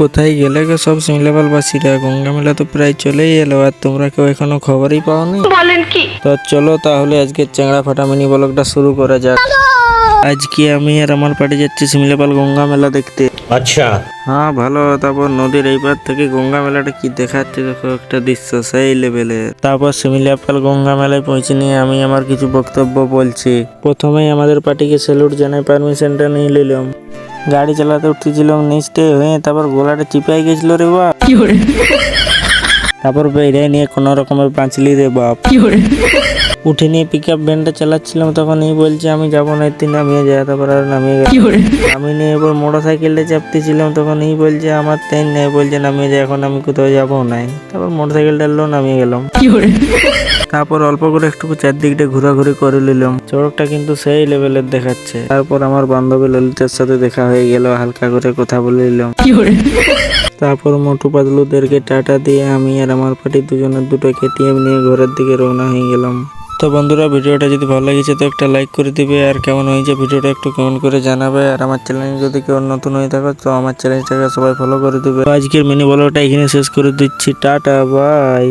কোথায় গেলে গো সব সিমলেপাল বাসীরা? গঙ্গা মেলা তো প্রায় চলেই এলো, আর তোমরা কেউ এখনো খবরই পাওনি। বলেন কি? তো চলো তাহলে আজকে চ্যাংড়া ফাটা মিনি ব্লগটা শুরু করা যাক। আজকে আমি আর আমার পার্টি যাচ্ছি সিমলেপাল গঙ্গা মেলা দেখতে। अच्छा হ্যাঁ ভালো। তারপর নদীর এই পার থেকে গঙ্গা মেলাটা কি দেখাচ্ছে দেখো, একটা দৃশ্য সেই লেভেলের। তারপর সিমলেপাল গঙ্গা মেলায় পৌঁছে নিয়ে আমি আমার কিছু বক্তব্য বলছি। প্রথমেই আমাদের পার্টিকে স্যালুট জানাই, পারমিশনটা নিয়ে নিলাম। গাড়ি চালাতে উঠতেছিলাম নিচতে হয়ে, তারপর গোলাটা চিপাই গেছিল রে বাপ। তারপর বেরিয়ে নিয়ে কোনো রকমের পাঁচলি রে বাপ। উঠে নিয়ে পিক আপ ভ্যানটা চালাচ্ছিলাম, তখন এই বলছে আমি যাবো না, তুই নামিয়ে যায়। তারপর আর নামিয়ে গেল। আমি নিয়ে এবার মোটর সাইকেলটা চাপতেছিলাম, তখন এই বলছে আমার ট্রেন নেই, বলছে নামিয়ে যায়, এখন আমি কোথাও যাবো নাই। তারপর মোটর সাইকেলটা এলো, নামিয়ে গেলাম। তারপর অল্প করে একটু চারদিকটা ঘোরাঘুরি করে নিলাম। চড়কটা কিন্তু সেই লেভেলের দেখাচ্ছে। তারপর আমার বান্ধবী ললিতার সাথে দেখা হয়ে গেল, হালকা করে কথা বলে নিলাম। তারপর মোটু পাতলুদেরকে টাটা দিয়ে আমি আর আমার পার্টি দুজনের দুটো কেটিএম নিয়ে ঘরের দিকে রওনা হয়ে গেলাম। তো বন্ধুরা, ভিডিওটা যদি ভালো লেগেছে তো একটা লাইক করে দিবে, আর কেমন হয়েছে ভিডিওটা একটু কমেন্ট করে জানাবে। আর আমার চ্যানেল যদি কেউ নতুন হয়ে থাকো তো আমার চ্যানেলটাকে সবাই ফলো করে দিবে। আজকের মিনি ব্লগটা এখানে শেষ করে দিচ্ছি। Tata bye.